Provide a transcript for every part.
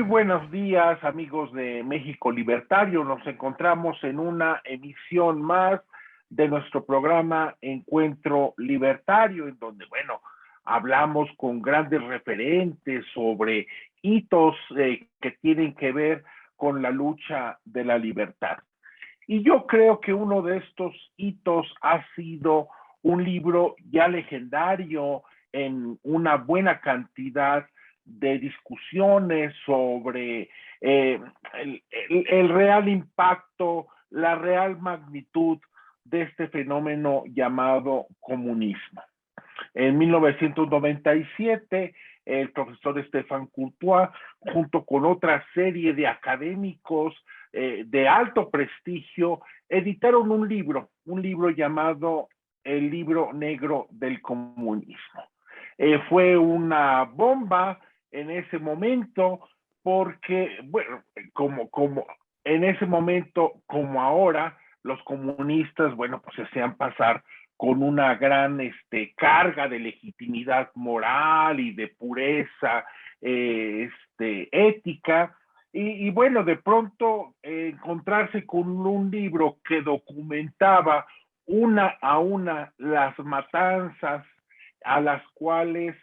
buenos días, amigos de México Libertario. Nos encontramos en una emisión más de nuestro programa Encuentro Libertario, en donde, bueno, hablamos con grandes referentes sobre hitos que tienen que ver con la lucha de la libertad. Y yo creo que uno de estos hitos ha sido un libro ya legendario en una buena cantidad de discusiones sobre el real impacto, la real magnitud de este fenómeno llamado comunismo. En 1997, el profesor Stéphane Courtois, junto con otra serie de académicos de alto prestigio, editaron un libro llamado El Libro Negro del Comunismo. Fue una bomba en ese momento porque, bueno, como en ese momento, como ahora, los comunistas, bueno, pues se hacían pasar con una gran carga de legitimidad moral y de pureza ética. Y bueno, de pronto encontrarse con un libro que documentaba una a una las matanzas a las cuales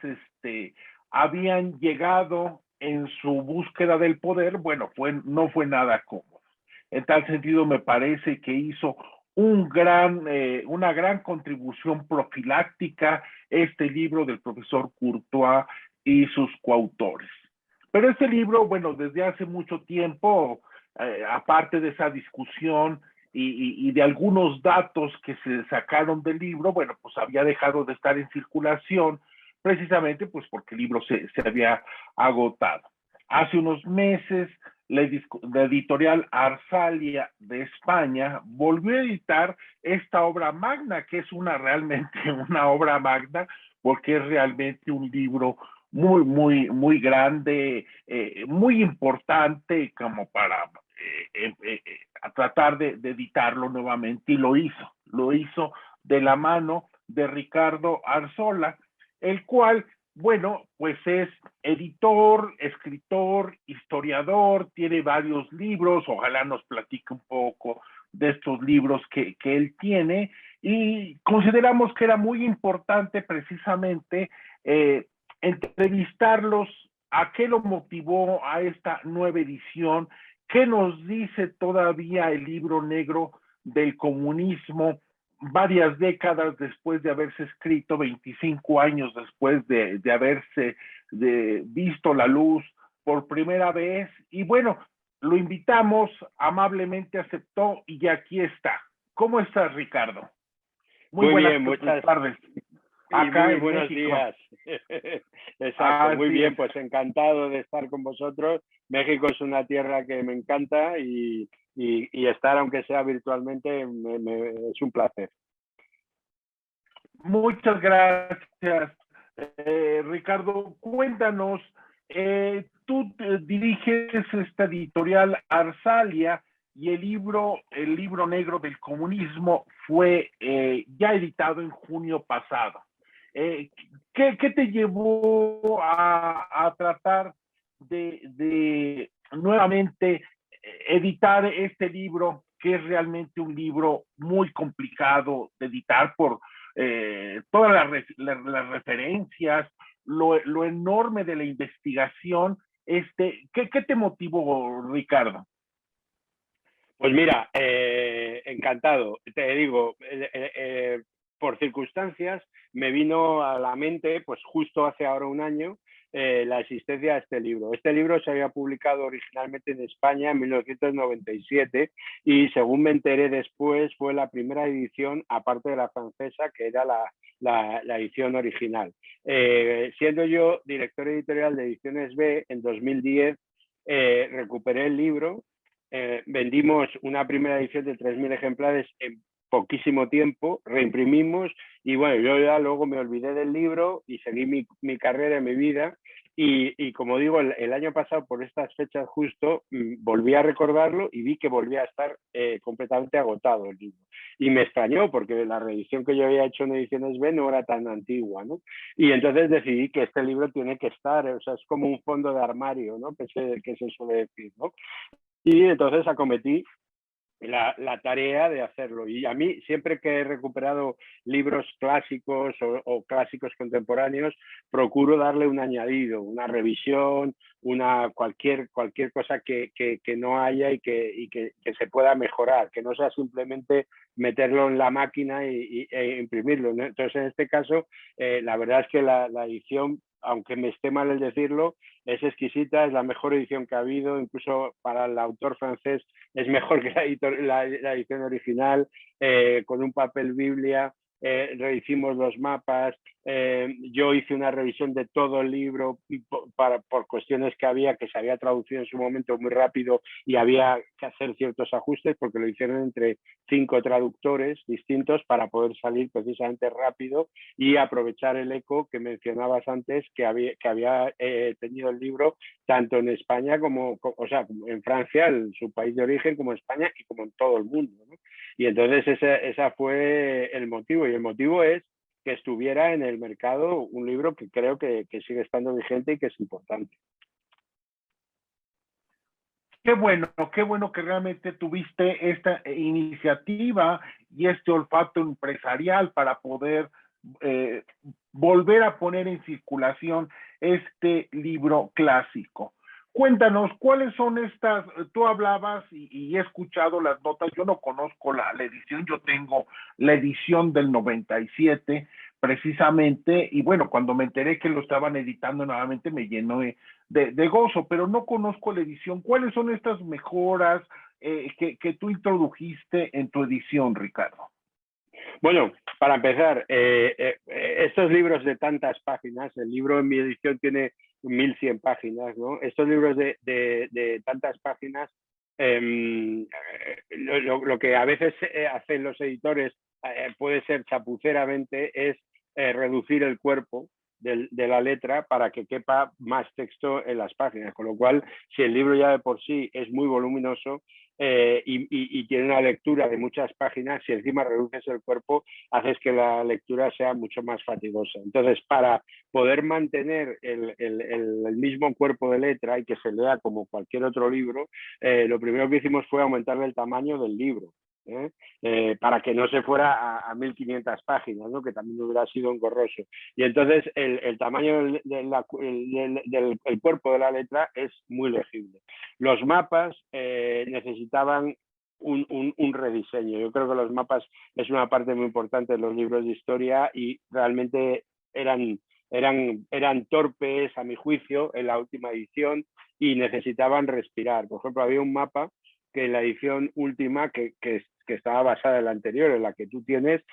habían llegado en su búsqueda del poder, bueno, no fue nada cómodo. En tal sentido, me parece que hizo una gran contribución profiláctica este libro del profesor Courtois y sus coautores. Pero este libro, bueno, desde hace mucho tiempo, aparte de esa discusión y de algunos datos que se sacaron del libro, bueno, pues había dejado de estar en circulación, precisamente pues porque el libro se había agotado. Hace unos meses, la editorial Arsalia de España volvió a editar esta obra magna, que es realmente una obra magna, porque es realmente un libro muy grande, muy importante como para tratar de editarlo nuevamente, y lo hizo de la mano de Ricardo Arzola, el cual, bueno, pues es editor, escritor, historiador, tiene varios libros, ojalá nos platique un poco de estos libros que él tiene, y consideramos que era muy importante precisamente entrevistarlos, a qué lo motivó a esta nueva edición, qué nos dice todavía el libro negro del comunismo, varias décadas después de haberse escrito, 25 años después de haberse visto la luz por primera vez. Y bueno, lo invitamos, amablemente aceptó y aquí está. ¿Cómo estás, Ricardo? Muy bien, muchas tardes. Acá muy buenos México. Días. Exacto, muy bien, pues encantado de estar con vosotros. México es una tierra que me encanta y estar, aunque sea virtualmente, es un placer. Muchas gracias, Ricardo. Cuéntanos, tú diriges esta editorial Arsalia y el libro negro del comunismo fue ya editado en junio pasado. ¿Qué te llevó a tratar de nuevamente editar este libro, que es realmente un libro muy complicado de editar por todas las referencias, lo enorme de la investigación? ¿Qué te motivó, Ricardo? Pues mira, encantado. Te digo, por circunstancias me vino a la mente, pues justo hace ahora un año, la existencia de este libro. Este libro se había publicado originalmente en España en 1997 y, según me enteré después, fue la primera edición, aparte de la francesa, que era la edición original. Siendo yo director editorial de Ediciones B, en 2010 recuperé el libro. Vendimos una primera edición de 3.000 ejemplares en poquísimo tiempo, reimprimimos y bueno, yo ya luego me olvidé del libro y seguí mi carrera, mi vida, Y como digo, el año pasado, por estas fechas justo, volví a recordarlo y vi que volvía a estar completamente agotado el libro. Y me extrañó porque la reedición que yo había hecho en Ediciones B no era tan antigua, ¿no? Y entonces decidí que este libro tiene que estar, o sea, es como un fondo de armario, ¿no? Que se suele decir, ¿no? Y entonces acometí la tarea de hacerlo. Y a mí, siempre que he recuperado libros clásicos o clásicos contemporáneos, procuro darle un añadido, una revisión, cualquier cosa que no haya y que se pueda mejorar, que no sea simplemente meterlo en la máquina e imprimirlo, ¿no? Entonces, en este caso, la verdad es que la edición, aunque me esté mal el decirlo, es exquisita, es la mejor edición que ha habido, incluso para el autor francés es mejor que la edición original, con un papel biblia, rehicimos los mapas, yo hice una revisión de todo el libro por cuestiones que se había traducido en su momento muy rápido y había que hacer ciertos ajustes porque lo hicieron entre 5 traductores distintos para poder salir precisamente rápido y aprovechar el eco que mencionabas antes que había tenido el libro tanto en España o sea, en Francia, su país de origen, como en España y como en todo el mundo, ¿no? Y entonces ese fue el motivo. Y el motivo es que estuviera en el mercado un libro que creo que sigue estando vigente y que es importante. Qué bueno que realmente tuviste esta iniciativa y este olfato empresarial para poder eh, volver a poner en circulación este libro clásico. Cuéntanos, ¿cuáles son estas? Tú hablabas y he escuchado las notas, yo no conozco la edición, yo tengo la edición del 97 precisamente, y bueno, cuando me enteré que lo estaban editando nuevamente me llenó de gozo, pero no conozco la edición. ¿Cuáles son estas mejoras que tú introdujiste en tu edición, Ricardo? Bueno, para empezar, estos libros de tantas páginas, el libro en mi edición tiene 1100 páginas, ¿no? Estos libros de tantas páginas, lo que a veces hacen los editores puede ser chapuceramente, es reducir el cuerpo de la letra para que quepa más texto en las páginas, con lo cual, si el libro ya de por sí es muy voluminoso, y tiene una lectura de muchas páginas, si encima reduces el cuerpo, haces que la lectura sea mucho más fatigosa. Entonces, para poder mantener el mismo cuerpo de letra y que se lea como cualquier otro libro, lo primero que hicimos fue aumentarle el tamaño del libro. Para que no se fuera a 1500 páginas, ¿no? Que también hubiera sido engorroso. Y entonces el tamaño del cuerpo de la letra es muy legible. Los mapas necesitaban un rediseño. Yo creo que los mapas es una parte muy importante de los libros de historia y realmente eran torpes, a mi juicio, en la última edición y necesitaban respirar. Por ejemplo, había un mapa que en la edición última, que estaba basada en la anterior, en la que tú tienes,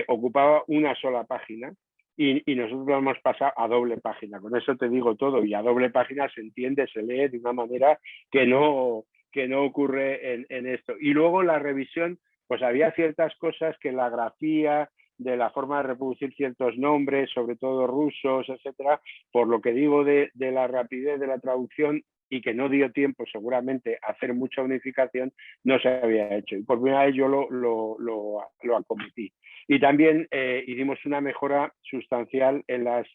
ocupaba una sola página y nosotros lo hemos pasado a doble página. Con eso te digo todo, y a doble página se entiende, se lee de una manera que no ocurre en esto. Y luego la revisión, pues había ciertas cosas que la grafía, de la forma de reproducir ciertos nombres, sobre todo rusos, etcétera, por lo que digo de la rapidez de la traducción y que no dio tiempo seguramente a hacer mucha unificación, no se había hecho. Y por primera vez yo lo acometí. Y también hicimos una mejora sustancial en las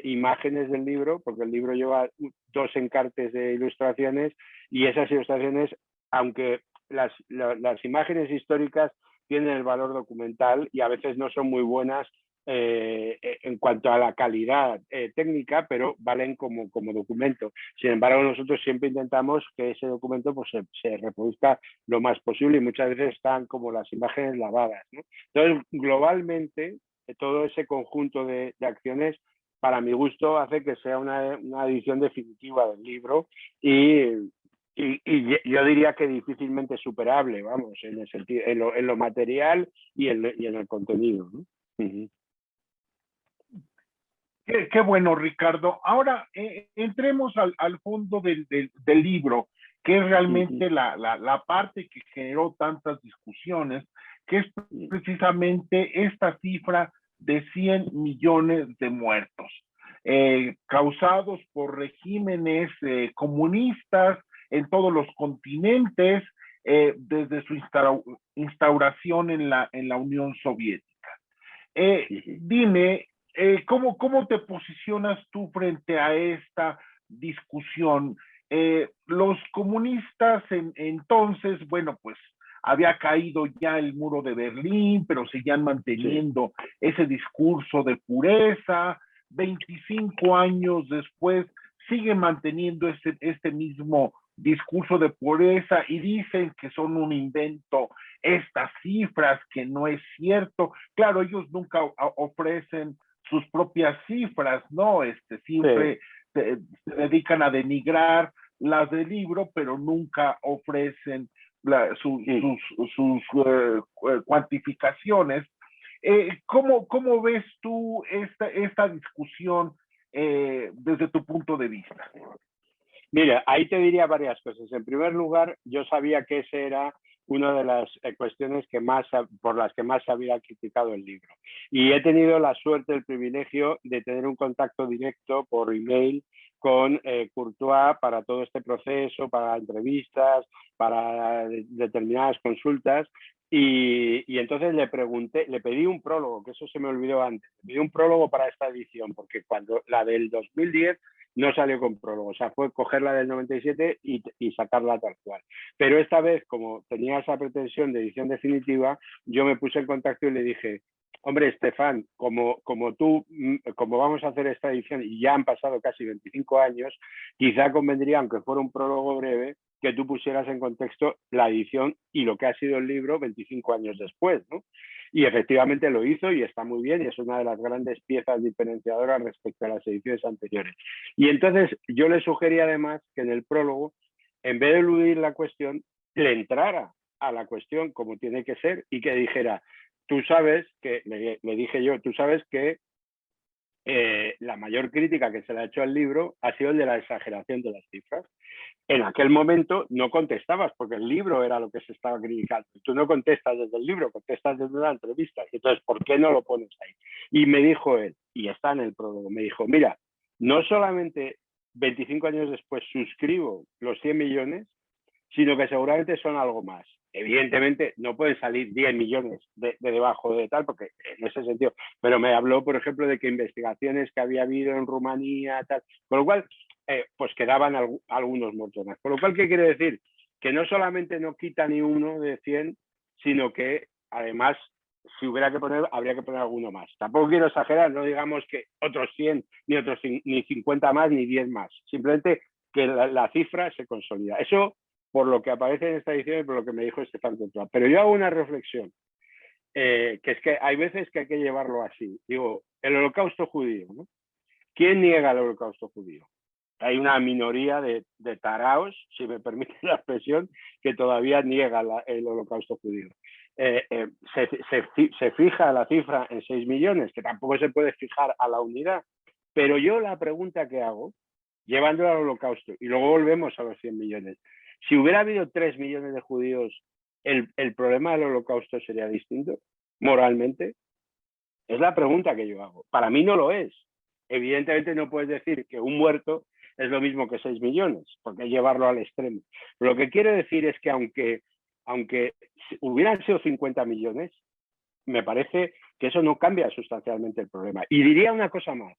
imágenes del libro, porque el libro lleva 2 encartes de ilustraciones y esas ilustraciones, aunque las imágenes históricas tienen el valor documental y a veces no son muy buenas en cuanto a la calidad técnica, pero valen como documento. Sin embargo, nosotros siempre intentamos que ese documento pues, se reproduzca lo más posible y muchas veces están como las imágenes lavadas, ¿no? Entonces, globalmente, todo ese conjunto de acciones, para mi gusto, hace que sea una edición definitiva del libro y yo diría que difícilmente superable, vamos, en el sentido, en lo material y en el contenido, ¿no? Uh-huh. Qué bueno, Ricardo. Ahora entremos al fondo del libro, que es realmente la parte que generó tantas discusiones, que es precisamente esta cifra de 100 millones de muertos. causados por regímenes comunistas en todos los continentes, desde su instauración en la Unión Soviética. Dime, ¿cómo te posicionas tú frente a esta discusión? Los comunistas entonces, bueno, pues había caído ya el muro de Berlín, pero seguían manteniendo ese discurso de pureza. 25 años después siguen manteniendo este mismo discurso de pureza y dicen que son un invento estas cifras, que no es cierto. Claro, ellos nunca ofrecen sus propias cifras, ¿no? Siempre se dedican a denigrar las del libro, pero nunca ofrecen sus cuantificaciones. ¿Cómo ves tú esta discusión desde tu punto de vista? Mira, ahí te diría varias cosas. En primer lugar, yo sabía que esa era una de las cuestiones por las que más se había criticado el libro. Y he tenido la suerte, el privilegio de tener un contacto directo por email con Courtois para todo este proceso, para entrevistas, para determinadas consultas. Y entonces le pedí un prólogo, que eso se me olvidó antes. Le pedí un prólogo para esta edición, porque cuando la del 2010 no salió con prólogo, o sea, fue cogerla del 97 y sacarla tal cual. Pero esta vez, como tenía esa pretensión de edición definitiva, yo me puse en contacto y le dije, hombre, Estefan, como vamos a hacer esta edición y ya han pasado casi 25 años, quizá convendría, aunque fuera un prólogo breve, que tú pusieras en contexto la edición y lo que ha sido el libro 25 años después, ¿no? Y efectivamente lo hizo y está muy bien y es una de las grandes piezas diferenciadoras respecto a las ediciones anteriores. Y entonces yo le sugerí además que en el prólogo, en vez de eludir la cuestión, le entrara a la cuestión como tiene que ser y que dijera, tú sabes que, le dije yo, tú sabes que la mayor crítica que se le ha hecho al libro ha sido el de la exageración de las cifras. En aquel momento no contestabas porque el libro era lo que se estaba criticando. Tú no contestas desde el libro, contestas desde una entrevista. Entonces, ¿por qué no lo pones ahí? Y me dijo él, y está en el prólogo, me dijo, mira, no solamente 25 años después suscribo los 100 millones, sino que seguramente son algo más. Evidentemente no pueden salir 10 millones de debajo de tal, porque en ese sentido, pero me habló, por ejemplo, de que investigaciones que había habido en Rumanía, tal, con lo cual, pues quedaban algunos muertos más. Con lo cual, ¿qué quiere decir? Que no solamente no quita ni uno de 100, sino que además, si hubiera que poner, habría que poner alguno más. Tampoco quiero exagerar, no digamos que otros 100, ni 50 más, ni 10 más. Simplemente que la cifra se consolida. Eso por lo que aparece en esta edición y por lo que me dijo Estefan Courtois. Pero yo hago una reflexión, que es que hay veces que hay que llevarlo así. Digo, el holocausto judío, ¿no? ¿Quién niega el holocausto judío? Hay una minoría de taraos, si me permite la expresión, que todavía niega el holocausto judío. Se fija la cifra en 6 millones, que tampoco se puede fijar a la unidad. Pero yo la pregunta que hago, llevándolo al holocausto, y luego volvemos a los 100 millones, si hubiera habido 3 millones de judíos, ¿el problema del holocausto sería distinto moralmente? Es la pregunta que yo hago. Para mí no lo es. Evidentemente no puedes decir que un muerto es lo mismo que 6 millones, porque hay que llevarlo al extremo. Pero lo que quiero decir es que aunque hubieran sido 50 millones, me parece que eso no cambia sustancialmente el problema. Y diría una cosa más,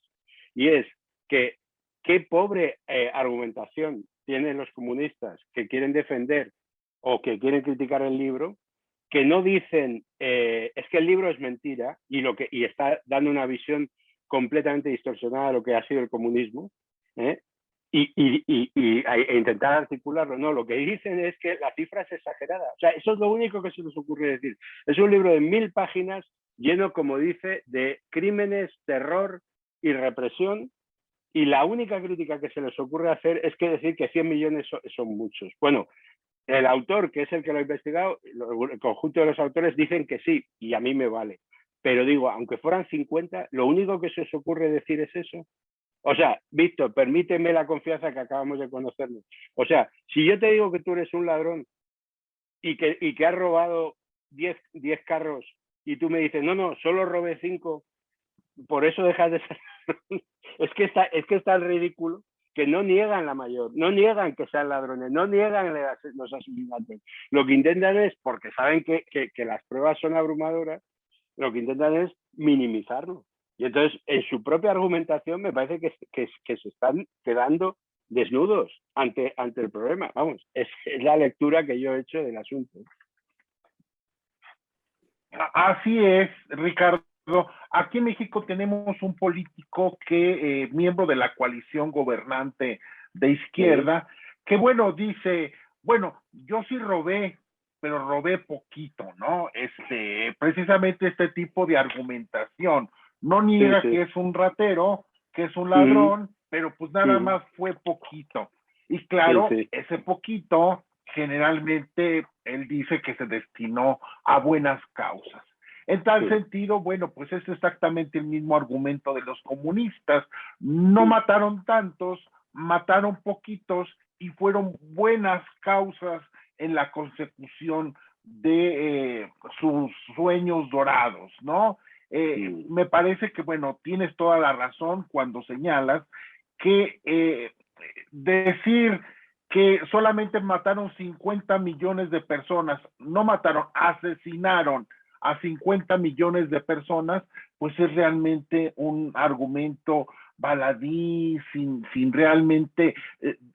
y es que qué pobre argumentación tienen los comunistas que quieren defender o que quieren criticar el libro, que no dicen, es que el libro es mentira y está dando una visión completamente distorsionada de lo que ha sido el comunismo, e intentar articularlo. No, lo que dicen es que la cifra es exagerada. O sea, eso es lo único que se les ocurre decir. Es un libro de 1000 páginas lleno, como dice, de crímenes, terror y represión, y la única crítica que se les ocurre hacer es que decir que 100 millones son muchos. Bueno, el autor, que es el que lo ha investigado, el conjunto de los autores dicen que sí, y a mí me vale. Pero digo, aunque fueran 50, lo único que se os ocurre decir es eso. O sea, Víctor, permíteme la confianza que acabamos de conocernos. O sea, si yo te digo que tú eres un ladrón y que has robado 10 carros y tú me dices, no, solo robé 5, por eso dejas de ser Es que es tan ridículo que no niegan la mayor, no niegan que sean ladrones, no niegan los asesinatos. Lo que intentan es, porque saben que las pruebas son abrumadoras, lo que intentan es minimizarlo. Y entonces, en su propia argumentación, me parece que se están quedando desnudos ante el problema. Vamos, es la lectura que yo he hecho del asunto. Así es, Ricardo. Aquí en México tenemos un político que, miembro de la coalición gobernante de izquierda, que bueno, dice, bueno, yo sí robé, pero robé poquito, ¿no? Precisamente este tipo de argumentación. No Sí, niega que sí. es un ratero, que es un ladrón, pero pues nada más fue poquito. Y Sí, claro, sí. ese poquito generalmente él dice que se destinó a buenas causas. En tal Sí. sentido, bueno, pues es exactamente el mismo argumento de los comunistas. No mataron tantos, mataron poquitos y fueron buenas causas en la consecución de sus sueños dorados, ¿no? Me parece que, bueno, tienes toda la razón cuando señalas que decir que solamente mataron 50 millones de personas, no mataron, asesinaron a 50 millones de personas, pues es realmente un argumento baladí, sin realmente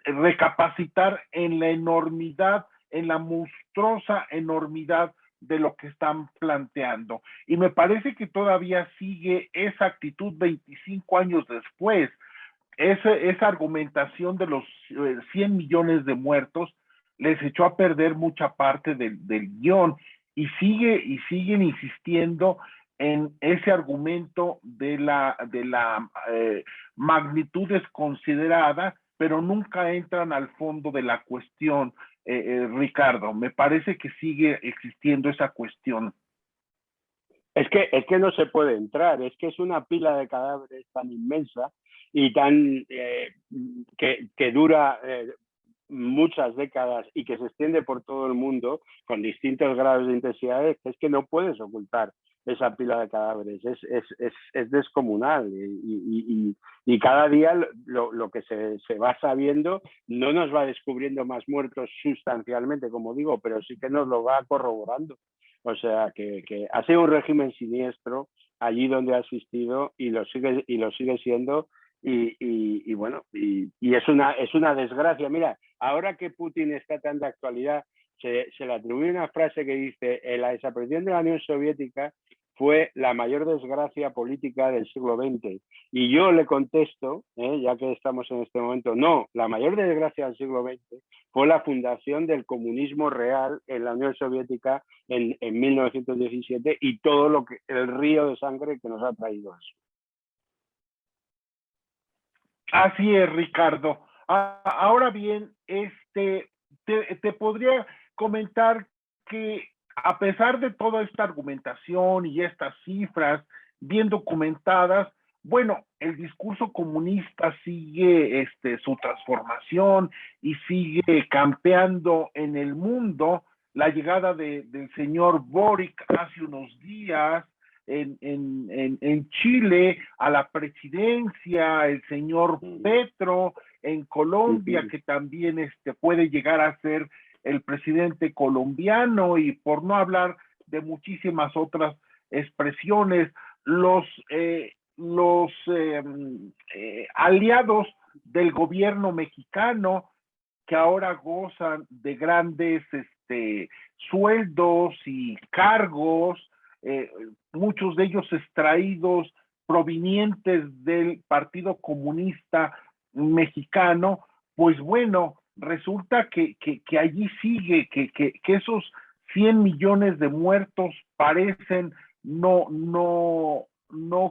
recapacitar en la enormidad, en la monstruosa enormidad de lo que están planteando. Y me parece que todavía sigue esa actitud 25 años después. Esa argumentación de los 100 millones de muertos les echó a perder mucha parte del guión y siguen insistiendo en ese argumento de la magnitud desconsiderada, pero nunca entran al fondo de la cuestión, Ricardo. Me parece que sigue existiendo esa cuestión. Es que no se puede entrar, es que es una pila de cadáveres tan inmensa y tan que dura muchas décadas y que se extiende por todo el mundo con distintos grados de intensidad, es que no puedes ocultar esa pila de cadáveres, es descomunal y cada día lo que se va sabiendo no nos va descubriendo más muertos sustancialmente, como digo, pero sí que nos lo va corroborando. O sea, que ha sido un régimen siniestro allí donde ha existido y lo sigue siendo. Bueno, es una desgracia. Mira, ahora que Putin está tan de actualidad, se le atribuye una frase que dice: la desaparición de la Unión Soviética fue la mayor desgracia política del siglo XX. Y yo le contesto, ya que estamos en este momento, no, la mayor desgracia del siglo XX fue la fundación del comunismo real en la Unión Soviética en 1917 y todo el río de sangre que nos ha traído eso. Así es, Ricardo. Ahora bien, te podría comentar que a pesar de toda esta argumentación y estas cifras bien documentadas, bueno, el discurso comunista sigue su transformación y sigue campeando en el mundo. La llegada del señor Boric hace unos días en Chile a la presidencia, el señor Petro en Colombia, que también puede llegar a ser el presidente colombiano, y por no hablar de muchísimas otras expresiones, los aliados del gobierno mexicano que ahora gozan de grandes sueldos y cargos, muchos de ellos extraídos provenientes del Partido Comunista Mexicano, pues bueno, resulta que allí sigue, que esos 100 millones de muertos parecen no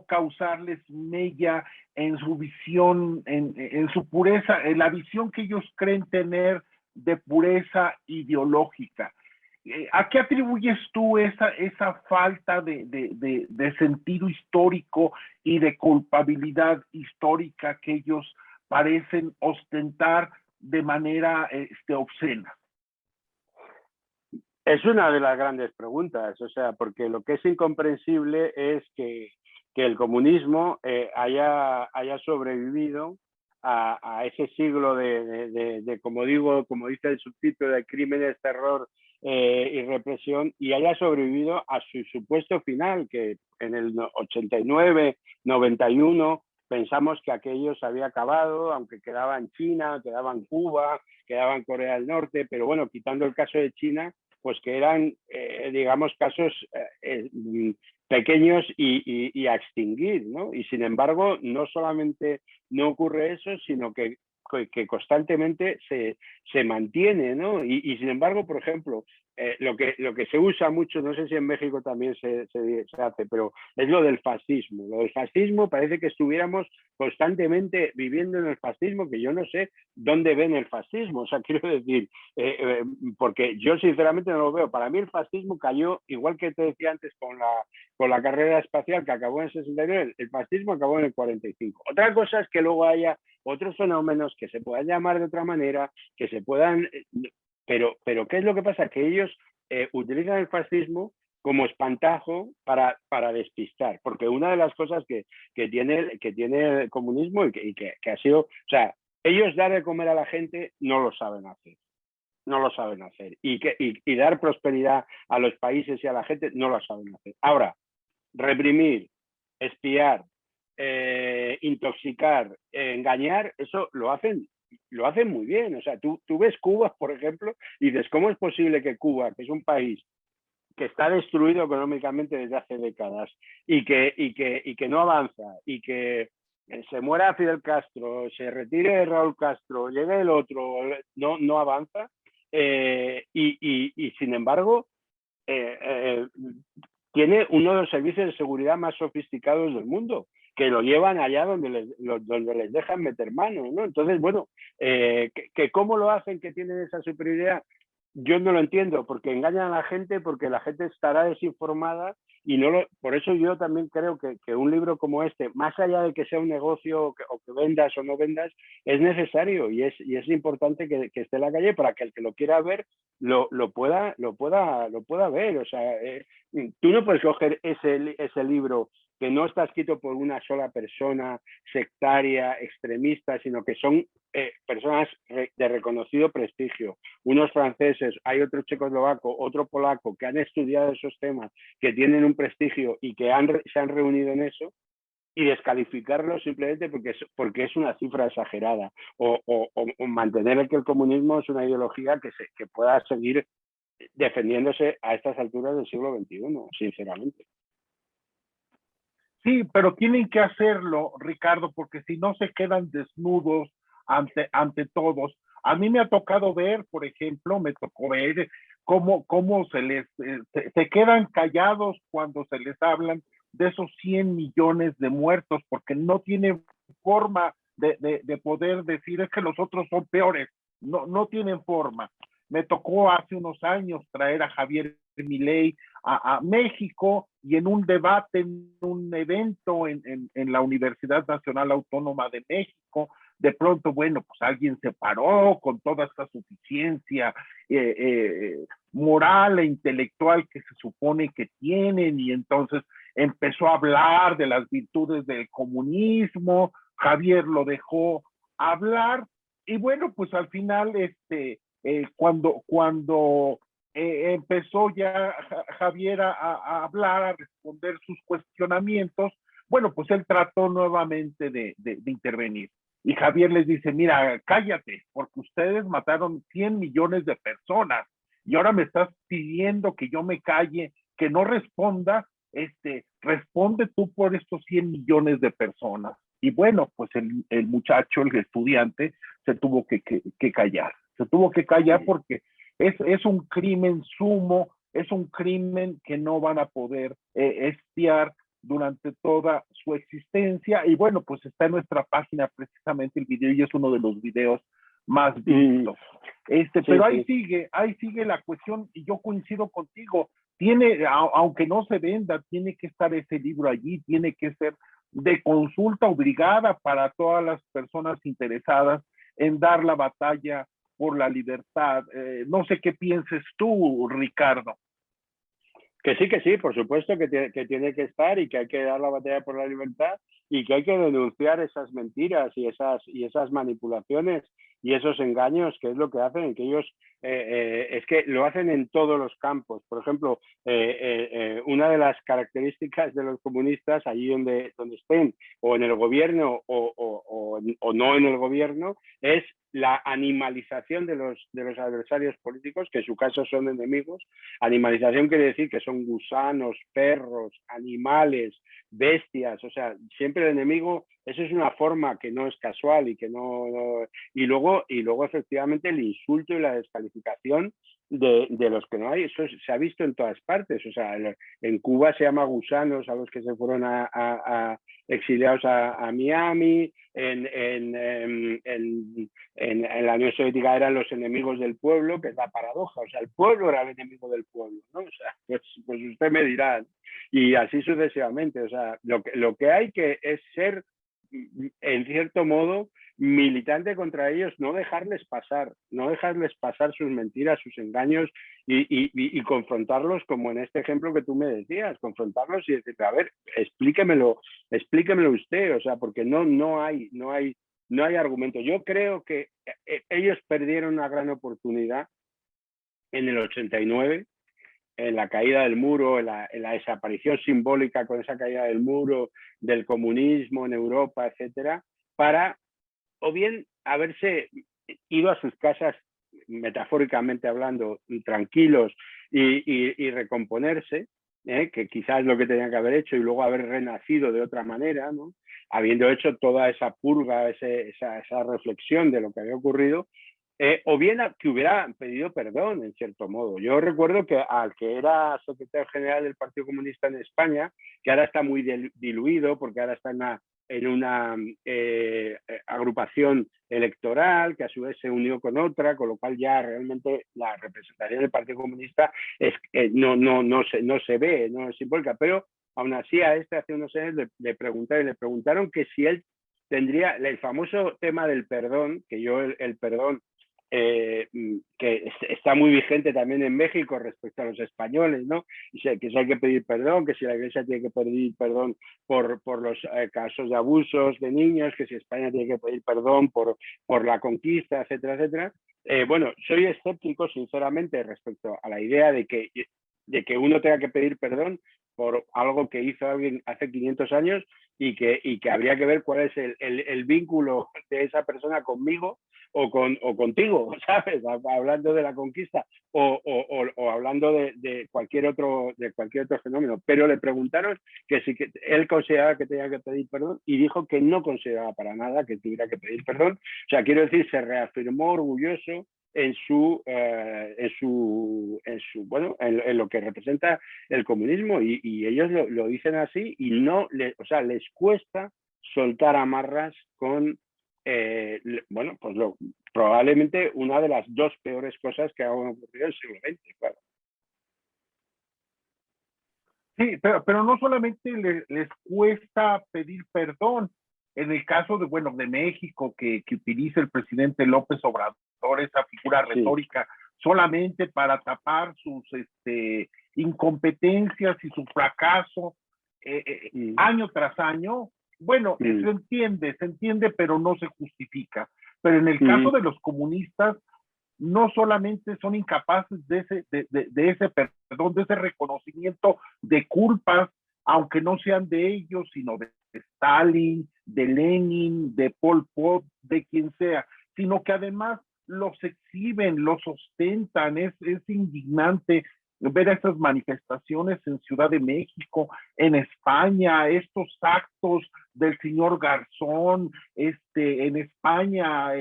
causarles mella en su visión, en su pureza, en la visión que ellos creen tener de pureza ideológica. ¿A qué atribuyes tú esa falta de sentido histórico y de culpabilidad histórica que ellos parecen ostentar de manera obscena? Es una de las grandes preguntas, o sea, porque lo que es incomprensible es que que el comunismo haya sobrevivido a ese siglo como digo, como dice el subtítulo, de crímenes, terror y represión, y haya sobrevivido a su supuesto final, que en el 89, 91 pensamos que aquello se había acabado, aunque quedaba en China, quedaba en Cuba, quedaba en Corea del Norte, pero bueno, quitando el caso de China, pues que eran, digamos, casos pequeños y a extinguir, ¿no? Y sin embargo, no solamente no ocurre eso, sino que constantemente se mantiene, ¿no? Sin embargo, por ejemplo, lo que se usa mucho, no sé si en México también se hace, pero es lo del fascismo. Lo del fascismo parece que estuviéramos constantemente viviendo en el fascismo, que yo no sé dónde ven el fascismo. O sea, quiero decir, porque yo sinceramente no lo veo. Para mí el fascismo cayó, igual que te decía antes con la carrera espacial que acabó en el 69, el fascismo acabó en el 45. Otra cosa es que luego haya otros fenómenos que se puedan llamar de otra manera, que se puedan... Pero ¿qué es lo que pasa? Que ellos utilizan el fascismo como espantajo para despistar, porque una de las cosas que tiene el comunismo y que ha sido, o sea, ellos dar de comer a la gente no lo saben hacer. No lo saben hacer. Y dar prosperidad a los países y a la gente no lo saben hacer. Ahora, reprimir, espiar, intoxicar, engañar, eso lo hacen muy bien. O sea, tú ves Cuba, por ejemplo, y dices, ¿cómo es posible que Cuba, que es un país que está destruido económicamente desde hace décadas y que no avanza y que se muera Fidel Castro, se retire Raúl Castro, llegue el otro, no avanza? Y sin embargo, tiene uno de los servicios de seguridad más sofisticados del mundo, que lo llevan allá donde les dejan meter mano, ¿no? Entonces, bueno, que cómo lo hacen, que tienen esa superioridad, yo no lo entiendo, porque engañan a la gente, porque la gente estará desinformada y por eso yo también creo que un libro como este, más allá de que sea un negocio o que vendas o no vendas, es necesario y es importante que esté en la calle para que el que lo quiera ver lo pueda ver. O sea, tú no puedes coger ese libro que no está escrito por una sola persona sectaria, extremista, sino que son personas de reconocido prestigio, unos franceses, hay otro checoslovaco, otro polaco, que han estudiado esos temas, que tienen un prestigio y que se han reunido en eso, y descalificarlo simplemente porque es una cifra exagerada, o mantener que el comunismo es una ideología que pueda seguir defendiéndose a estas alturas del siglo XXI, sinceramente. Sí, pero tienen que hacerlo, Ricardo, porque si no se quedan desnudos ante todos. A mí me ha tocado ver, por ejemplo, me tocó ver cómo se quedan callados cuando se les hablan de esos 100 millones de muertos, porque no tienen forma de poder decir es que los otros son peores, no tienen forma. Me tocó hace unos años traer a Javier Milei a México y en un debate, en un evento en la Universidad Nacional Autónoma de México, de pronto, bueno, pues alguien se paró con toda esta suficiencia moral e intelectual que se supone que tienen y entonces empezó a hablar de las virtudes del comunismo, Javier lo dejó hablar y bueno, pues al final cuando empezó ya Javier a hablar, a responder sus cuestionamientos, bueno, pues él trató nuevamente de intervenir. Y Javier les dice, mira, cállate, porque ustedes mataron 100 millones de personas y ahora me estás pidiendo que yo me calle, que no responda, responde tú por estos 100 millones de personas. Y bueno, pues el muchacho, el estudiante, se tuvo que callar. Se tuvo que callar porque es un crimen sumo, es un crimen que no van a poder espiar durante toda su existencia. Y bueno, pues está en nuestra página precisamente el video y es uno de los videos más vistos. Pero ahí sigue la cuestión y yo coincido contigo. Aunque no se venda, tiene que estar ese libro allí, tiene que ser de consulta obligada para todas las personas interesadas en dar la batalla por la libertad. No sé qué pienses tú, Ricardo. Que sí, por supuesto que tiene que estar y que hay que dar la batalla por la libertad y que hay que denunciar esas mentiras y esas manipulaciones y esos engaños, que es lo que hacen, que ellos es que lo hacen en todos los campos. Por ejemplo, una de las características de los comunistas, allí donde estén, o en el gobierno o no en el gobierno, es la animalización de los adversarios políticos, que en su caso son enemigos. Animalización quiere decir que son gusanos, perros, animales, bestias, o sea, siempre el enemigo, eso es una forma que no es casual y que y luego efectivamente el insulto y la descalificación de los que no hay, eso se ha visto en todas partes, o sea, en Cuba se llama gusanos a los que se fueron exiliados a Miami, en la Unión Soviética eran los enemigos del pueblo, que es la paradoja, o sea, el pueblo era el enemigo del pueblo, ¿no? O sea, pues usted me dirá, ¿no? Y así sucesivamente, o sea, lo que hay que es ser, en cierto modo, militante contra ellos, no dejarles pasar sus mentiras, sus engaños y confrontarlos, como en este ejemplo que tú me decías, confrontarlos y decir, a ver, explíquemelo usted, o sea, porque no hay argumento. Yo creo que ellos perdieron una gran oportunidad en el 89, en la caída del muro, en la desaparición simbólica con esa caída del muro, del comunismo en Europa, etcétera, para o bien haberse ido a sus casas, metafóricamente hablando, tranquilos y recomponerse, que quizás es lo que tenían que haber hecho, y luego haber renacido de otra manera, ¿no? Habiendo hecho toda esa purga, esa reflexión de lo que había ocurrido, o bien que hubiera pedido perdón, en cierto modo. Yo recuerdo que al que era secretario general del Partido Comunista en España, que ahora está muy diluido, porque ahora está en una agrupación electoral, que a su vez se unió con otra, con lo cual ya realmente la representación del Partido Comunista no se ve, no es simbólica, pero aún así a hace unos años le preguntaron que si él tendría el famoso tema del perdón, que yo el perdón que está muy vigente también en México respecto a los españoles, ¿no? Que si hay que pedir perdón, que si la Iglesia tiene que pedir perdón por los casos de abusos de niños, que si España tiene que pedir perdón por la conquista, etcétera, etcétera. Bueno, soy escéptico, sinceramente, respecto a la idea de que uno tenga que pedir perdón por algo que hizo alguien hace 500 años y que habría que ver cuál es el vínculo de esa persona conmigo o contigo, ¿sabes? Hablando de la conquista o hablando de cualquier otro fenómeno. Pero le preguntaron que si que él consideraba que tenía que pedir perdón y dijo que no consideraba para nada que tuviera que pedir perdón. O sea, quiero decir, se reafirmó orgulloso en lo que representa el comunismo y ellos lo dicen así y o sea, les cuesta soltar amarras con probablemente una de las dos peores cosas que han ocurrido en el siglo XX, claro. Sí, pero no solamente les cuesta pedir perdón. En el caso de México, que utiliza el presidente López Obrador esa figura retórica solamente para tapar sus incompetencias y su fracaso año tras año, bueno, se entiende, pero no se justifica. Pero en el caso de los comunistas, no solamente son incapaces de ese perdón, de ese reconocimiento de culpas, aunque no sean de ellos, sino de Stalin, de Lenin, de Pol Pot, de quien sea, sino que además los exhiben, los ostentan. Es indignante ver estas manifestaciones en Ciudad de México, en España, estos actos del señor Garzón, en España,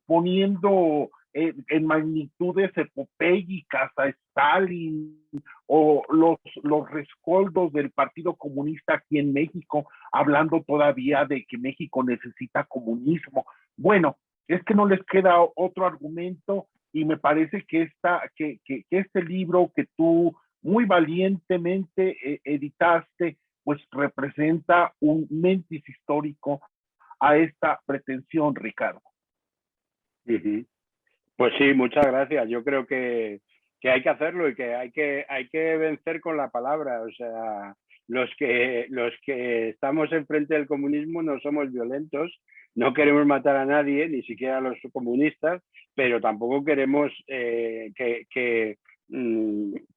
poniendo en magnitudes epopélicas a Stalin, o los rescoldos del Partido Comunista aquí en México, hablando todavía de que México necesita comunismo. Bueno, es que no les queda otro argumento, y me parece que este libro que tú muy valientemente editaste, pues representa un mentis histórico a esta pretensión, Ricardo. Pues sí, muchas gracias. Yo creo que que hay que hacerlo y que hay que vencer con la palabra. O sea, los que estamos enfrente del comunismo no somos violentos, no queremos matar a nadie, ni siquiera a los comunistas, pero tampoco queremos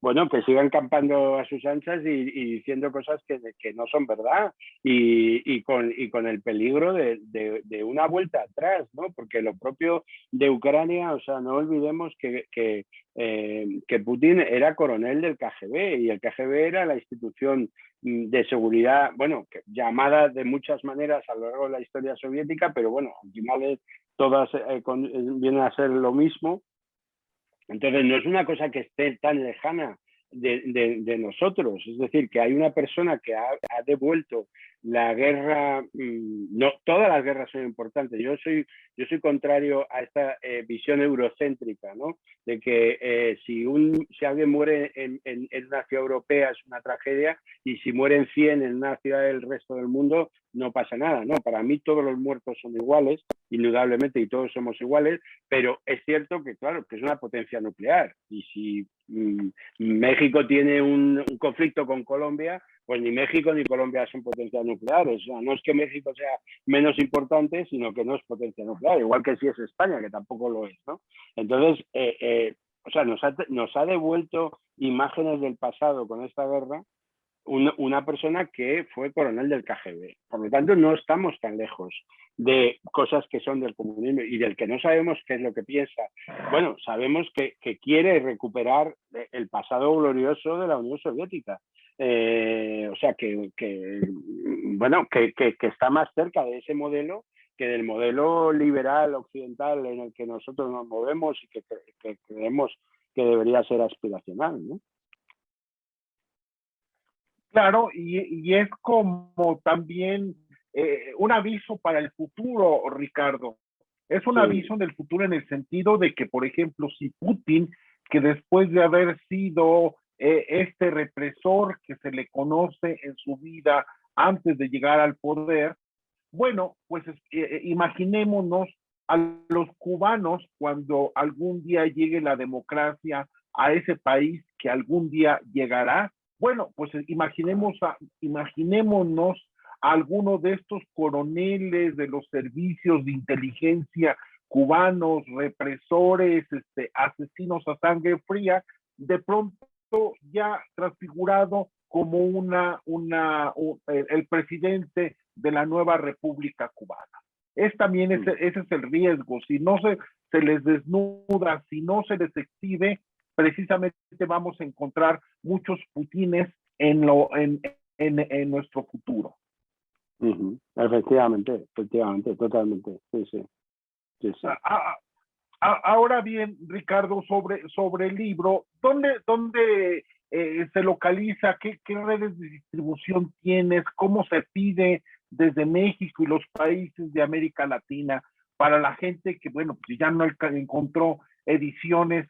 bueno, que sigan campando a sus anchas y diciendo cosas que no son verdad y con el peligro de una vuelta atrás, ¿no? Porque lo propio de Ucrania, o sea, no olvidemos que Putin era coronel del KGB y el KGB era la institución de seguridad, bueno, llamada de muchas maneras a lo largo de la historia soviética, pero bueno, al final todas vienen a ser lo mismo. Entonces, no es una cosa que esté tan lejana de nosotros. Es decir, que hay una persona que ha devuelto la guerra. No, todas las guerras son importantes. Yo soy contrario a esta visión eurocéntrica, ¿no? De que si alguien muere en una ciudad europea es una tragedia y si mueren 100 en una ciudad del resto del mundo no pasa nada, ¿no? Para mí todos los muertos son iguales, indudablemente, y todos somos iguales, pero es cierto que, claro, que es una potencia nuclear. Y si México tiene un conflicto con Colombia, pues ni México ni Colombia son potencias nucleares. O sea, no es que México sea menos importante, sino que no es potencia nuclear, igual que si es España, que tampoco lo es, ¿no? Entonces, o sea, nos ha devuelto imágenes del pasado con esta guerra una persona que fue coronel del KGB. Por lo tanto, no estamos tan lejos de cosas que son del comunismo y del que no sabemos qué es lo que piensa. Bueno, sabemos que quiere recuperar el pasado glorioso de la Unión Soviética. O sea, bueno, que está más cerca de ese modelo que del modelo liberal occidental en el que nosotros nos movemos y que creemos que debería ser aspiracional, ¿no? Claro, y es como también un aviso para el futuro, Ricardo. Es un Sí. aviso del futuro en el sentido de que, por ejemplo, si Putin, que después de haber sido este represor que se le conoce en su vida antes de llegar al poder, bueno, pues imaginémonos a los cubanos cuando algún día llegue la democracia a ese país que algún día llegará. Bueno, pues imaginémonos a alguno de estos coroneles de los servicios de inteligencia cubanos, represores, asesinos a sangre fría, de pronto ya transfigurado como el presidente de la nueva República Cubana. Ese es el riesgo. Si no se les desnuda, si no se les exhibe, precisamente vamos a encontrar muchos Putines en nuestro futuro. Efectivamente, totalmente. Sí, sí. Ahora bien, Ricardo, sobre el libro, ¿dónde se localiza? ¿Qué redes de distribución tienes? ¿Cómo se pide desde México y los países de América Latina para la gente que, bueno, pues ya no encontró ediciones,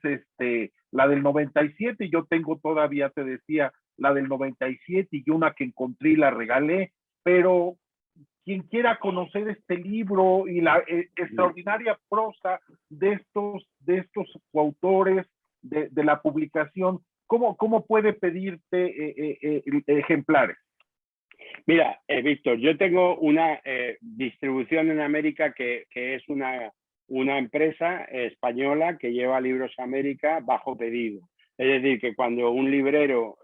la del 97, yo tengo todavía, te decía, la del 97 y una que encontré y la regalé, pero quien quiera conocer este libro y la extraordinaria prosa de estos coautores de la publicación, ¿cómo puede pedirte ejemplares? Mira, Víctor, yo tengo una distribución en América que es una empresa española que lleva Libros a América bajo pedido. Es decir, que cuando un librero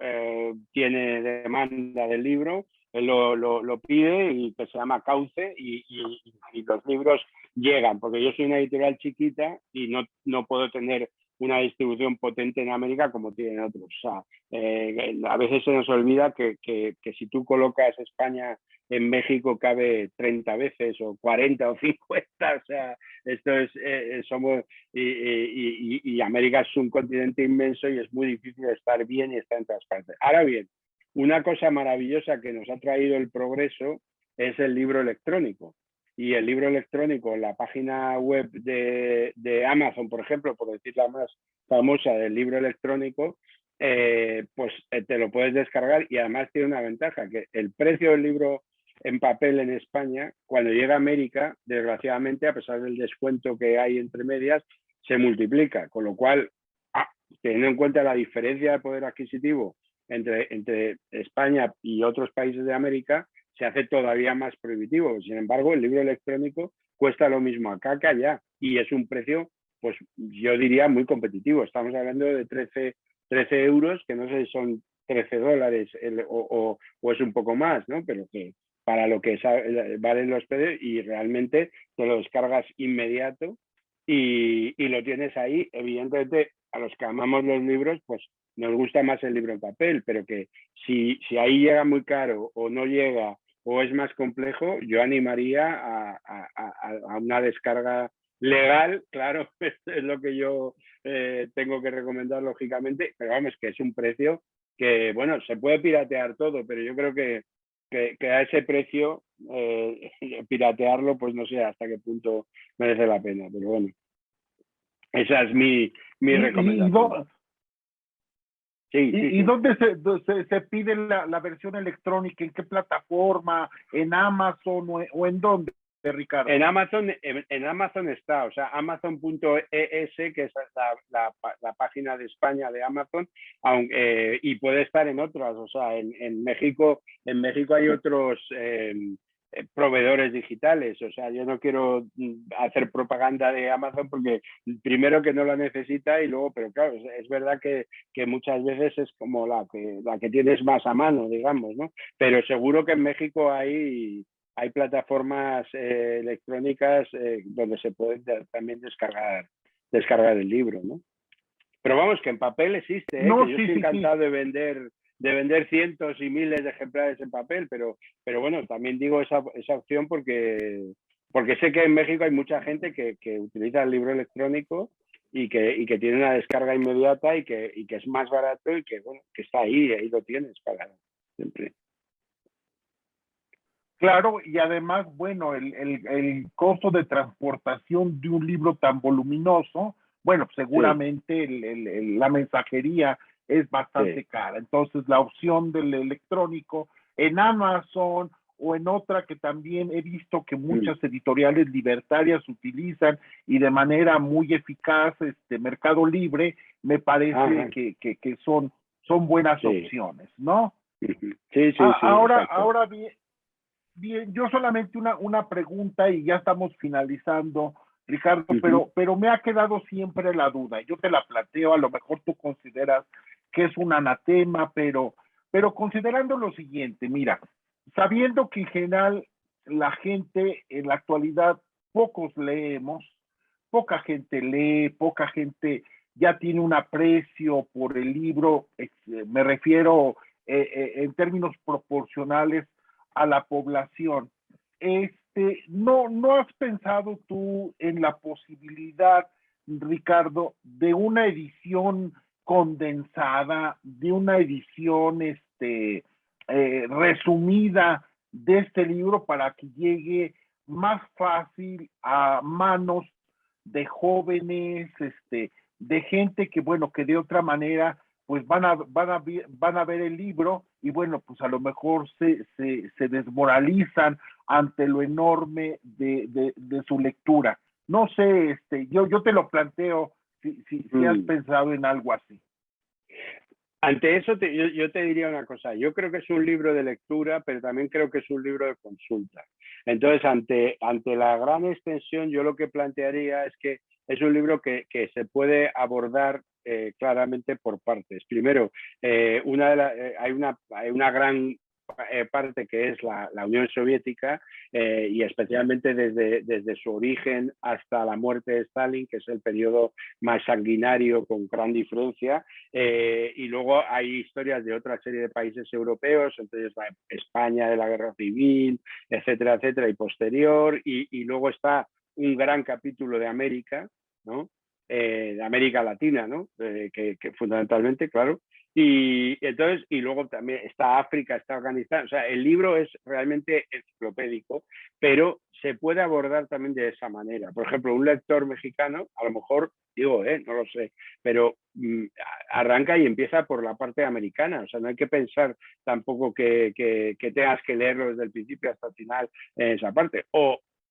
tiene demanda del libro, lo pide y que se llama Cauce y los libros llegan, porque yo soy una editorial chiquita y no puedo tener una distribución potente en América como tienen otros. O sea, a veces se nos olvida que si tú colocas España en México cabe 30 veces o 40 o 50, o sea, esto es, somos, y América es un continente inmenso y es muy difícil estar bien y estar en todas partes. Ahora bien, una cosa maravillosa que nos ha traído el progreso es el libro electrónico. Y el libro electrónico, la página web de Amazon, por ejemplo, por decir la más famosa del libro electrónico, pues te lo puedes descargar y además tiene una ventaja, que el precio del libro en papel en España, cuando llega a América, desgraciadamente, a pesar del descuento que hay entre medias, se multiplica, con lo cual teniendo en cuenta la diferencia de poder adquisitivo entre España y otros países de América, se hace todavía más prohibitivo. Sin embargo, el libro electrónico cuesta lo mismo acá que allá y es un precio, pues yo diría, muy competitivo. Estamos hablando de 13 euros, que no sé si son 13 dólares o es un poco más, ¿no? Pero que para lo que valen los PDFs y realmente te lo descargas inmediato y lo tienes ahí. Evidentemente, a los que amamos los libros, pues nos gusta más el libro en papel, pero que si ahí llega muy caro o no llega o es más complejo, yo animaría a una descarga legal, claro, es lo que yo tengo que recomendar lógicamente, pero vamos, que es un precio que, bueno, se puede piratear todo, pero yo creo que a ese precio piratearlo, pues no sé hasta qué punto merece la pena, pero bueno, esa es mi recomendación. Sí, sí, ¿Y sí. dónde se pide la versión electrónica? ¿En qué plataforma? ¿En Amazon o en dónde, Ricardo? En Amazon está, o sea, Amazon.es, que es la página de España de Amazon, y puede estar en otras, o sea, en México hay otros proveedores digitales, o sea, yo no quiero hacer propaganda de Amazon porque primero que no la necesita y luego, pero claro, es verdad que muchas veces es como la que tienes más a mano, digamos, ¿no? Pero seguro que en México hay plataformas electrónicas donde se puede también descargar el libro, ¿no? Pero vamos, que en papel existe, No, que yo sí, estoy sí, sí. encantado de vender cientos y miles de ejemplares en papel, pero bueno, también digo esa opción porque sé que en México hay mucha gente que utiliza el libro electrónico y que tiene una descarga inmediata y que es más barato y que, bueno, que está ahí lo tienes para siempre. Claro, y además, bueno, el costo de transportación de un libro tan voluminoso, bueno, Sí, seguramente la mensajería es bastante sí. cara. Entonces, la opción del electrónico en Amazon o en otra que también he visto que Mm. muchas editoriales libertarias utilizan y de manera muy eficaz, Mercado Libre, me parece Ajá, que son buenas sí. opciones, ¿no? Sí, sí, sí, exacto. Ahora bien, bien, yo solamente una pregunta y ya estamos finalizando, Ricardo, Ujú. pero me ha quedado siempre la duda. Yo te la planteo, a lo mejor tú consideras que es un anatema, pero considerando lo siguiente, mira, sabiendo que en general la gente en la actualidad pocos leemos, poca gente lee, poca gente ya tiene un aprecio por el libro, me refiero en términos proporcionales a la población. ¿No has pensado tú en la posibilidad, Ricardo, de una edición condensada, de una edición resumida de este libro para que llegue más fácil a manos de jóvenes, de gente que, bueno, que de otra manera pues van a ver el libro y bueno, pues a lo mejor se desmoralizan ante lo enorme de su lectura. No sé, yo te lo planteo si has Mm. pensado en algo así. Ante eso, yo te diría una cosa. Yo creo que es un libro de lectura, pero también creo que es un libro de consulta. Entonces, ante la gran extensión, yo lo que plantearía es que es un libro que se puede abordar claramente por partes. Primero, hay una gran parte que es la Unión Soviética y especialmente desde su origen hasta la muerte de Stalin, que es el periodo más sanguinario con gran diferencia. Y luego hay historias de otra serie de países europeos, entonces España de la Guerra Civil, etcétera, etcétera, y posterior. Y luego está un gran capítulo de América, ¿no? De América Latina, ¿no? Que fundamentalmente, claro. Y luego también está África, está Afganistán. O sea, el libro es realmente enciclopédico, pero se puede abordar también de esa manera. Por ejemplo, un lector mexicano, a lo mejor, digo, no lo sé, pero arranca y empieza por la parte americana. O sea, no hay que pensar tampoco que tengas que leerlo desde el principio hasta el final en esa parte.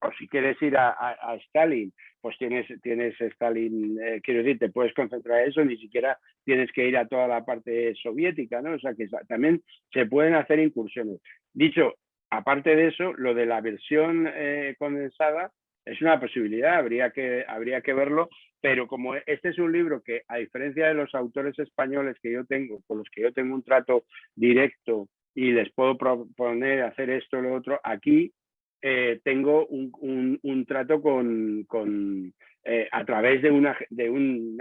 o si quieres ir a Stalin, pues tienes Stalin, quiero decir, te puedes concentrar en eso, ni siquiera tienes que ir a toda la parte soviética, ¿no? O sea que también se pueden hacer incursiones. Dicho, aparte de eso, lo de la versión condensada es una posibilidad, habría que verlo, pero como este es un libro que, a diferencia de los autores españoles que yo tengo, con los que yo tengo un trato directo y les puedo proponer hacer esto o lo otro, aquí tengo un trato a través de un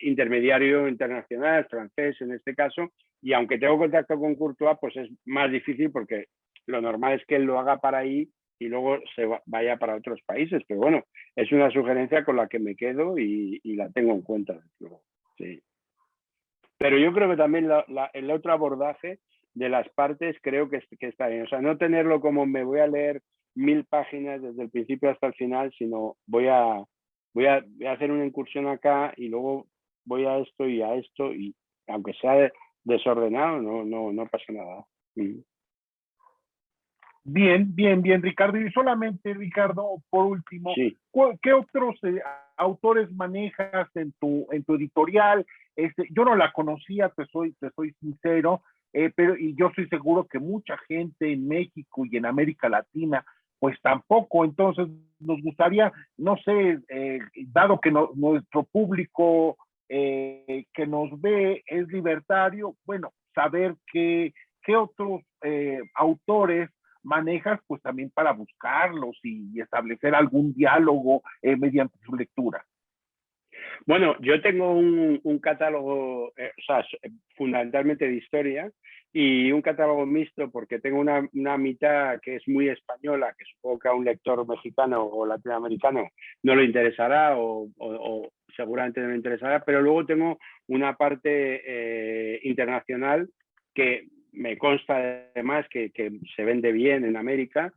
intermediario internacional, francés en este caso, y aunque tengo contacto con Courtois, pues es más difícil porque lo normal es que él lo haga para ahí y luego vaya para otros países. Pero bueno, es una sugerencia con la que me quedo y la tengo en cuenta. Sí. Pero yo creo que también el otro abordaje de las partes creo que está bien. O sea, no tenerlo como me voy a leer 1000 páginas desde el principio hasta el final, sino voy a hacer una incursión acá y luego voy a esto y aunque sea desordenado, no pasa nada. Bien, bien, bien, Ricardo. Y solamente, Ricardo, por último, Sí. ¿qué otros autores manejas en tu editorial? Yo no la conocía, te soy sincero, pero y yo estoy seguro que mucha gente en México y en América Latina, pues tampoco. Entonces, nos gustaría, no sé, dado que nuestro público que nos ve es libertario, bueno, saber qué otros autores manejas, pues también para buscarlos y establecer algún diálogo mediante su lectura. Bueno, yo tengo un catálogo, o sea, fundamentalmente de historia y un catálogo mixto porque tengo una mitad que es muy española, que supongo que a un lector mexicano o latinoamericano no le interesará o seguramente no le interesará, pero luego tengo una parte internacional que me consta además que se vende bien en América.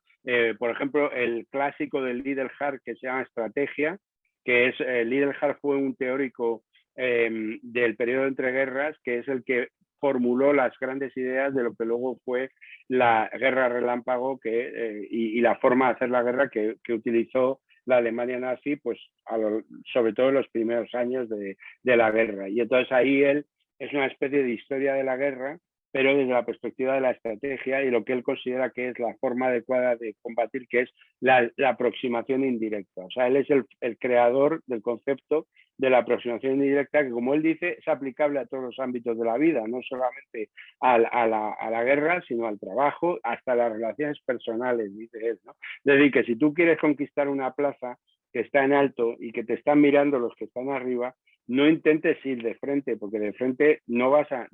Por ejemplo, el clásico del Liddell Hart que se llama Estrategia, que es Liddell Hart fue un teórico del periodo de entreguerras, que es el que formuló las grandes ideas de lo que luego fue la guerra relámpago y la forma de hacer la guerra que utilizó la Alemania nazi, pues sobre todo en los primeros años de la guerra. Y entonces ahí él es una especie de historia de la guerra, pero desde la perspectiva de la estrategia y lo que él considera que es la forma adecuada de combatir, que es la aproximación indirecta. O sea, él es el creador del concepto de la aproximación indirecta, que como él dice, es aplicable a todos los ámbitos de la vida, no solamente a la guerra, sino al trabajo, hasta las relaciones personales, dice él, ¿no? Es decir, que si tú quieres conquistar una plaza que está en alto y que te están mirando los que están arriba, no intentes ir de frente, porque de frente no vas a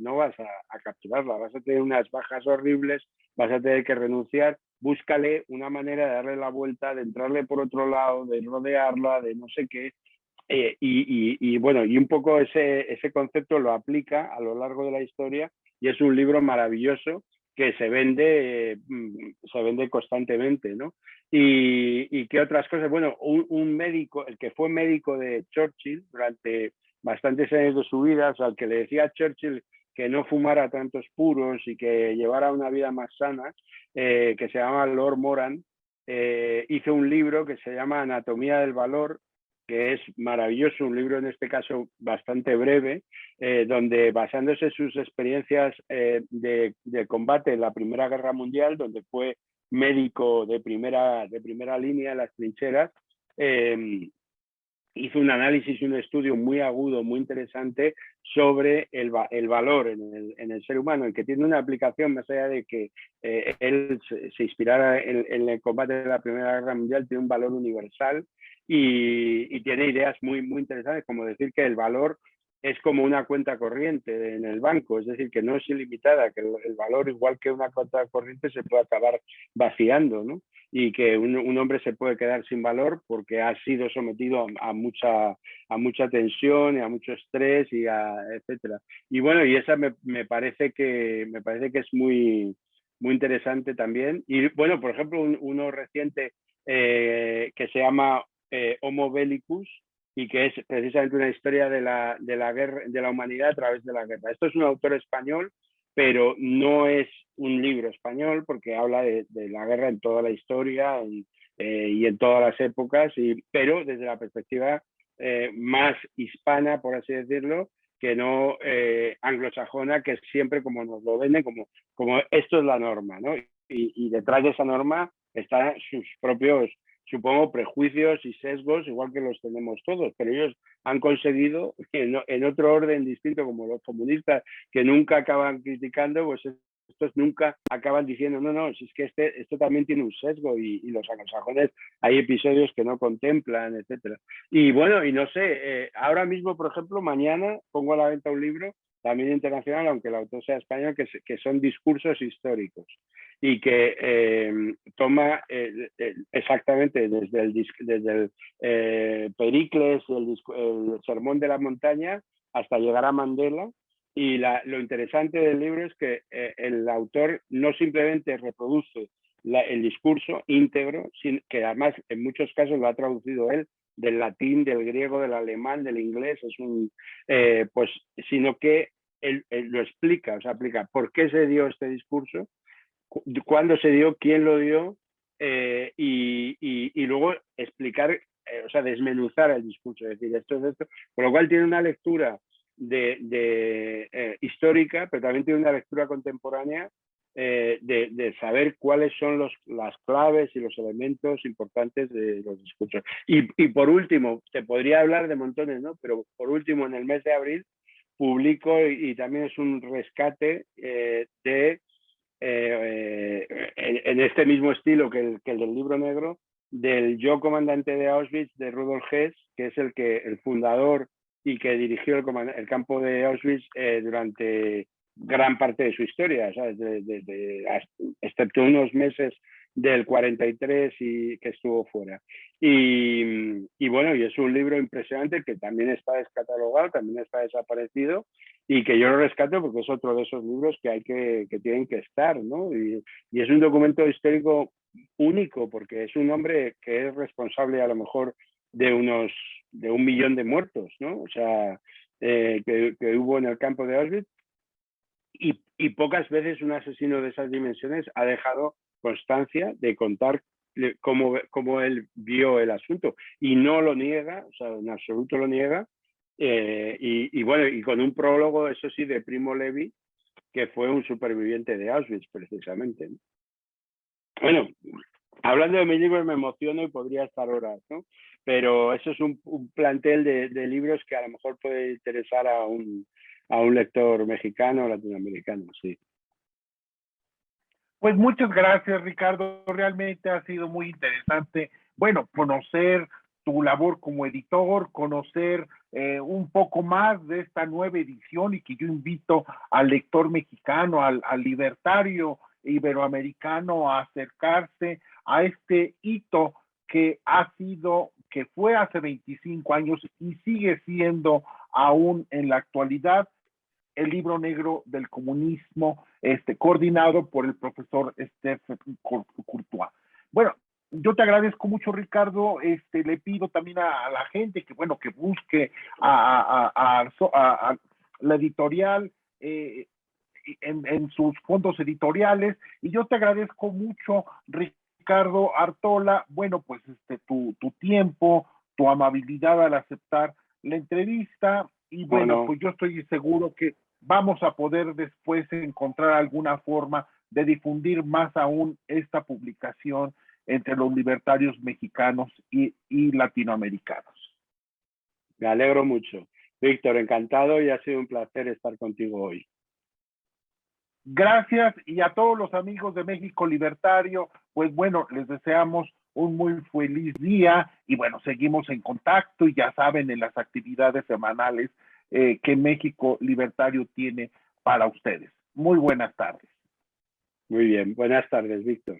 capturarla, vas a tener unas bajas horribles, vas a tener que renunciar. Búscale una manera de darle la vuelta, de entrarle por otro lado, de rodearla, de no sé qué. Bueno, y un poco ese concepto lo aplica a lo largo de la historia y es un libro maravilloso que se vende constantemente, ¿no? Y qué otras cosas. Bueno, un médico, el que fue médico de Churchill durante bastantes años de su vida, o sea, el que le decía a Churchill que no fumara tantos puros y que llevara una vida más sana, que se llama Lord Moran, hizo un libro que se llama Anatomía del Valor, que es maravilloso, un libro en este caso bastante breve, donde basándose en sus experiencias de combate en la Primera Guerra Mundial, donde fue médico de primera línea en las trincheras, hizo un análisis y un estudio muy agudo, muy interesante sobre el valor en el ser humano, y que tiene una aplicación más allá de que él se inspirara en el combate de la Primera Guerra Mundial, tiene un valor universal y tiene ideas muy, muy interesantes, como decir que el valor es como una cuenta corriente en el banco, es decir, que no es ilimitada, que el valor, igual que una cuenta corriente, se puede acabar vaciando, ¿no? Y que un hombre se puede quedar sin valor porque ha sido sometido a mucha tensión y a mucho estrés etcétera. Y bueno, y esa me parece que es muy, muy interesante también. Y bueno, por ejemplo, uno reciente que se llama Homo Bellicus, y que es precisamente una historia de la guerra, de la humanidad a través de la guerra. Esto es un autor español, pero no es un libro español porque habla de la guerra en toda la historia, y en todas las épocas, pero desde la perspectiva más hispana, por así decirlo, que no anglosajona, que es siempre como nos lo venden, como esto es la norma, ¿no? Y detrás de esa norma están sus propios, supongo, prejuicios y sesgos, igual que los tenemos todos, pero ellos han conseguido, en otro orden distinto, como los comunistas, que nunca acaban criticando, pues estos nunca acaban diciendo, no, si es que esto también tiene un sesgo y los anglosajones hay episodios que no contemplan, etcétera. Y bueno, y no sé, ahora mismo, por ejemplo, mañana pongo a la venta un libro, también internacional, aunque el autor sea español, que son discursos históricos y que toma exactamente desde el Pericles, el Sermón de la Montaña, hasta llegar a Mandela. Y lo interesante del libro es que el autor no simplemente reproduce el discurso íntegro, que además en muchos casos lo ha traducido él del latín, del griego, del alemán, del inglés, pues, sino que él lo explica, o sea, explica por qué se dio este discurso, cuándo se dio, quién lo dio, y luego explicar, o sea, desmenuzar el discurso, es decir, esto es esto, con lo cual tiene una lectura histórica, pero también tiene una lectura contemporánea de saber cuáles son las claves y los elementos importantes de los discursos. Y por último, te podría hablar de montones, ¿no? Pero por último, en el mes de abril publico, y también es un rescate en este mismo estilo que el del libro negro, del Yo comandante de Auschwitz de Rudolf Hess, que es el fundador y que dirigió el campo de Auschwitz durante gran parte de su historia, ¿sabes? Excepto unos meses del 43 y que estuvo fuera. Y bueno, y es un libro impresionante que también está descatalogado, también está desaparecido, y que yo lo rescato porque es otro de esos libros que tienen que estar, ¿no? Y es un documento histórico único, porque es un hombre que es responsable a lo mejor de 1 millón de muertos, ¿no? O sea, que hubo en el campo de Auschwitz, y pocas veces un asesino de esas dimensiones ha dejado constancia de contar cómo él vio el asunto, y no lo niega, o sea, en absoluto lo niega, y bueno, y con un prólogo, eso sí, de Primo Levi, que fue un superviviente de Auschwitz, precisamente, ¿no? Bueno, hablando de mi libro me emociono y podría estar horas, ¿no? Pero eso es un plantel de libros que a lo mejor puede interesar a un lector mexicano o latinoamericano, sí. Pues muchas gracias, Ricardo. Realmente ha sido muy interesante, bueno, conocer tu labor como editor, conocer un poco más de esta nueva edición, y que yo invito al lector mexicano, al libertario iberoamericano, a acercarse a este hito que fue hace 25 años y sigue siendo aún en la actualidad, el libro negro del comunismo, coordinado por el profesor Stephen Courtois. Bueno, yo te agradezco mucho, Ricardo. Le pido también a la gente que, bueno, que busque a la editorial en sus fondos editoriales. Y yo te agradezco mucho, Ricardo Artola, bueno, pues tu tiempo, tu amabilidad al aceptar la entrevista. Y bueno, pues yo estoy seguro que vamos a poder después encontrar alguna forma de difundir más aún esta publicación entre los libertarios mexicanos y latinoamericanos. Me alegro mucho. Víctor, encantado, y ha sido un placer estar contigo hoy. Gracias, y a todos los amigos de México Libertario, pues bueno, les deseamos un muy feliz día, y bueno, seguimos en contacto, y ya saben, en las actividades semanales que México Libertario tiene para ustedes. Muy buenas tardes. Muy bien, buenas tardes, Víctor.